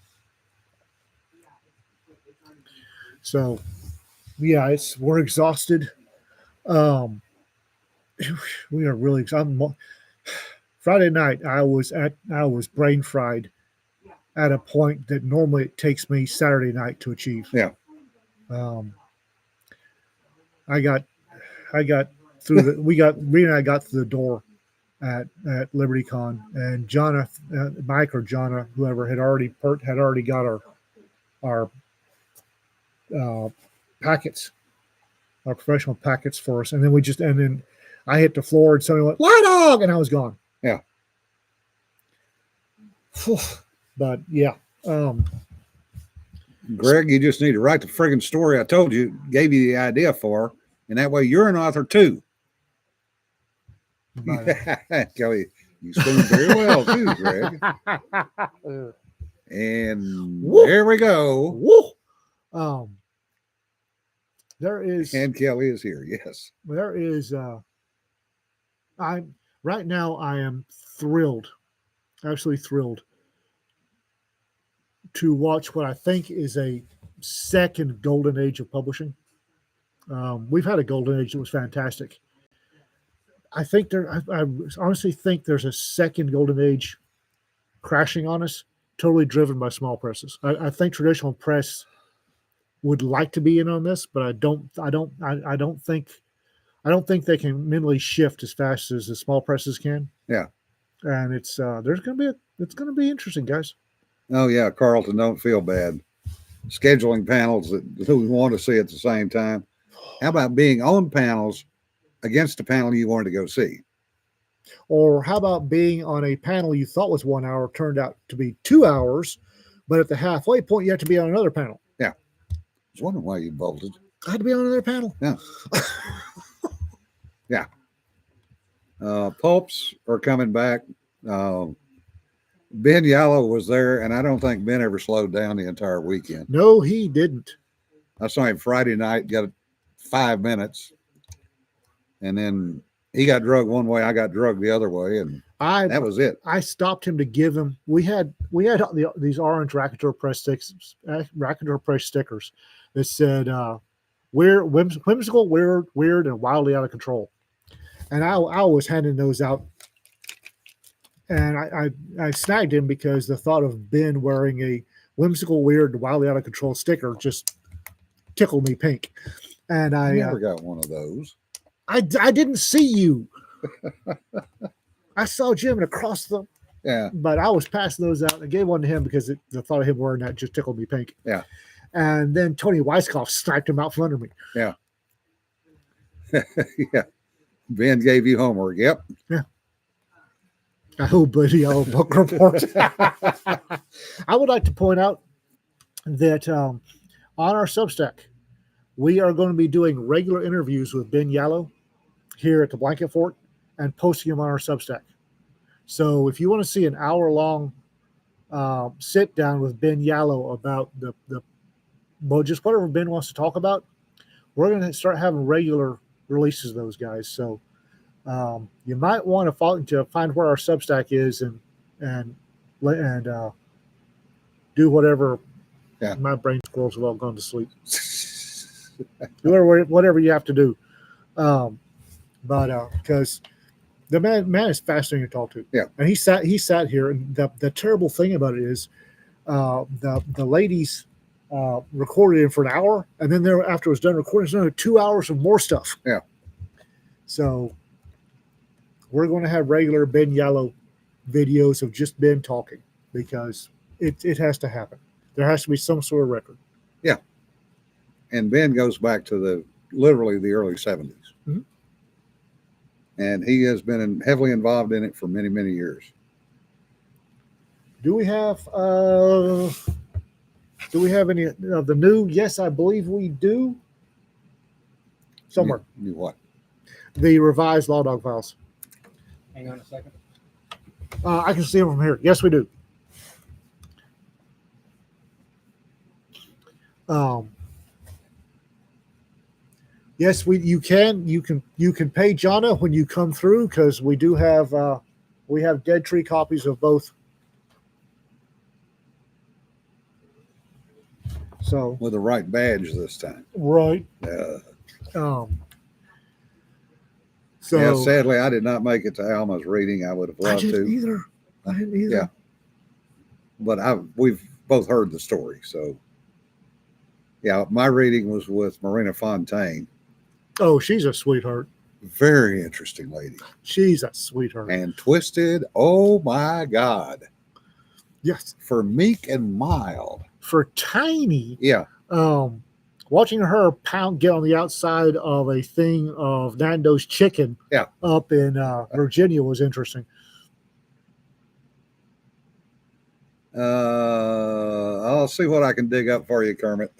So, yeah, we're exhausted. Um, we are really exhausted. Friday night, I was brain fried at a point that normally it takes me Saturday night to achieve. Yeah. I got through the Rita and I got through the door at LibertyCon, and Mike or Jonna, whoever had already got our packets, our professional packets for us, and then I hit the floor and somebody went "Lie dog," and I was gone. Yeah. But yeah, Greg, you just need to write the friggin' story I told you, gave you the idea for, and that way you're an author too. but, Kelly, you spoon very well too, Greg. And Woo. there we go. woo, there is And Kelly is here. Yes. there is right now I am thrilled, absolutely thrilled to watch what I think is a second golden age of publishing. We've had a golden age that was fantastic. I think I honestly think there's a second golden age crashing on us, totally driven by small presses. I think traditional press would like to be in on this, but I don't think they can mentally shift as fast as the small presses can. Yeah. And it's going to be interesting, guys. Oh yeah, Carlton, don't feel bad. Scheduling panels that we want to see at the same time. How about being on panels against a panel you wanted to go see? Or how about being on a panel you thought was 1 hour turned out to be 2 hours, but at the halfway point you have to be on another panel. Yeah. I was wondering why you bolted. I had to be on another panel. Yeah. Yeah. Pulps are coming back. Ben Yallow was there, and I don't think Ben ever slowed down the entire weekend. No, he didn't. I saw him Friday night, got 5 minutes, and then he got drugged one way, I got drugged the other way, and that was it. I stopped him to give him. We had these orange Racketeer Press stickers that said "Weird, whimsical, weird, and wildly out of control," and I was handing those out. And I snagged him because the thought of Ben wearing a whimsical, weird, wildly out of control sticker just tickled me pink. And I never got one of those. I didn't see you. I saw Jim across the. Yeah. But I was passing those out. I gave one to him because the thought of him wearing that just tickled me pink. Yeah. And then Tony Weisskopf sniped him out from under me. Yeah. Yeah. Ben gave you homework. Yep. Yeah. Oh, buddy, book report. I would like to point out that on our Substack, we are going to be doing regular interviews with Ben Yallow here at the Blanket Fort and posting them on our Substack. So if you want to see an hour-long sit down with Ben Yallow about just whatever Ben wants to talk about, we're going to start having regular releases of those guys. So you might want to find where our Substack is and do whatever. Yeah. My brain squirrels have all gone to sleep. whatever you have to do, but because the man is fascinating to talk to. Yeah, and he sat here, and the terrible thing about it is, the ladies recorded him for an hour, and then after it was done recording, it's another 2 hours of more stuff. Yeah, so we're going to have regular Ben Yallow videos of just Ben talking because it has to happen. There has to be some sort of record. Yeah. And Ben goes back to literally the early 70s. Mm-hmm. And he has been heavily involved in it for many, many years. Do we have any of the new? Yes, I believe we do. Somewhere. You what? The revised Law Dog Files. Hang on a second. I can see them from here. Yes, we do. Yes, you can pay Jonna when you come through because we do have We have Dead Tree copies of both. So With the right badge this time. right. So So sadly, I did not make it to Alma's reading. I would have I loved didn't to, either. I didn't either. Yeah. but we've both heard the story. So, yeah, my reading was with Marina Fontaine. Oh, she's a sweetheart. Very interesting lady. She's a sweetheart. And Twisted, oh my God. Yes. For meek and mild. For Tiny, Yeah. watching her get on the outside of a thing of Nando's chicken up in Virginia was interesting. I'll see what I can dig up for you, Kermit.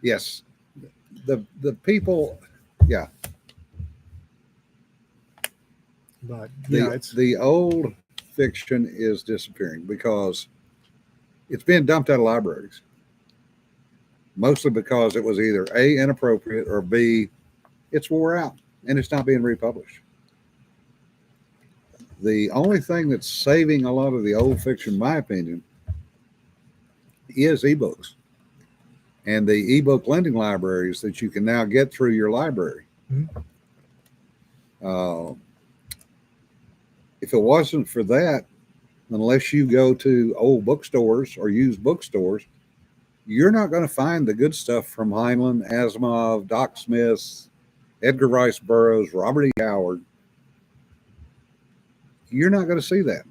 Yes. The people, yeah. But yeah, The old fiction is disappearing because it's being dumped out of libraries. Mostly because it was either A, inappropriate, or B, it's wore out and it's not being republished. The only thing that's saving a lot of the old fiction, in my opinion, is ebooks and the ebook lending libraries that you can now get through your library. If it wasn't for that, unless you go to old bookstores or used bookstores, you're not going to find the good stuff from Heinlein, Asimov, Doc Smith, Edgar Rice Burroughs, Robert E. Howard. You're not going to see that.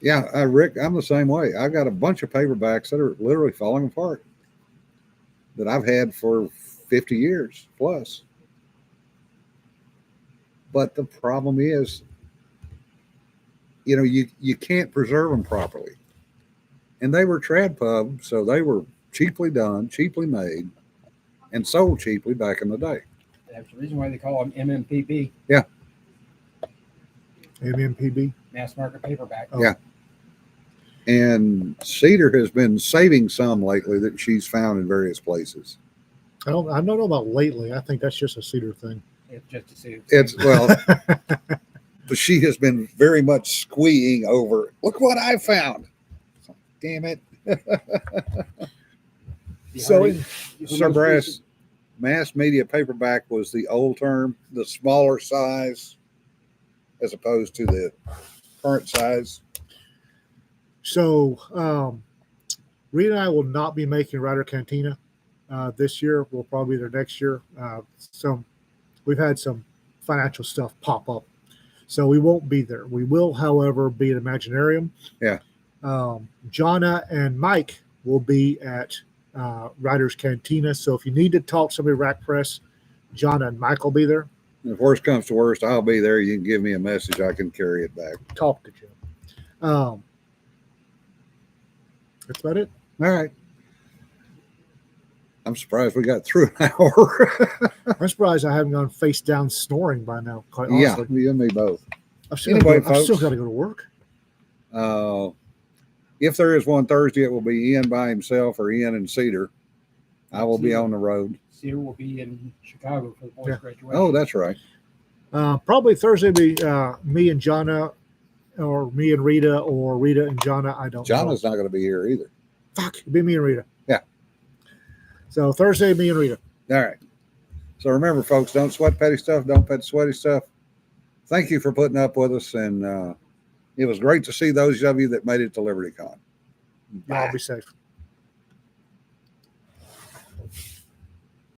Yeah, Rick, I'm the same way. I've got a bunch of paperbacks that are literally falling apart that I've had for 50 years plus. But the problem is, you can't preserve them properly. And they were trad pub, so they were cheaply done, cheaply made, and sold cheaply back in the day. That's the reason why they call them MMPB. Yeah. MMPB? Mass market paperback. Oh. Yeah. And Cedar has been saving some lately that she's found in various places. I don't know about lately. I think that's just a Cedar thing. It's just to see. But she has been very much squeeing over, look what I found. Damn it. So Sir Brass, mass media paperback was the old term, the smaller size as opposed to the current size. So Rita and I will not be making Rider Cantina this year. We'll probably be there next year. We've had some financial stuff pop up, so we won't be there. We will, however, be at Imaginarium. Yeah. Jonna and Mike will be at Riders Cantina. So if you need to talk to somebody at Rack Press, Jonna and Mike will be there. And if worst comes to worst, I'll be there. You can give me a message. I can carry it back. Talk to Jim. That's about it. All right. I'm surprised we got through an hour. I'm surprised I haven't gone face down snoring by now, quite honestly. Yeah, you and me both. I've still Anyway, got to folks. go to work. If there is one Thursday, it will be Ian by himself or Ian and Cedar. I will be on the road. Cedar will be in Chicago for the boys' graduation. Oh, that's right. Probably Thursday will be me and Jonna, or me and Rita, or Rita and Jonna. I don't know. Jonna's not going to be here either. Fuck, it'll be me and Rita. Yeah. So Thursday, me and Rita. All right. So remember, folks, don't sweat petty stuff. Don't pet sweaty stuff. Thank you for putting up with us. And it was great to see those of you that made it to LibertyCon. Y'all be safe.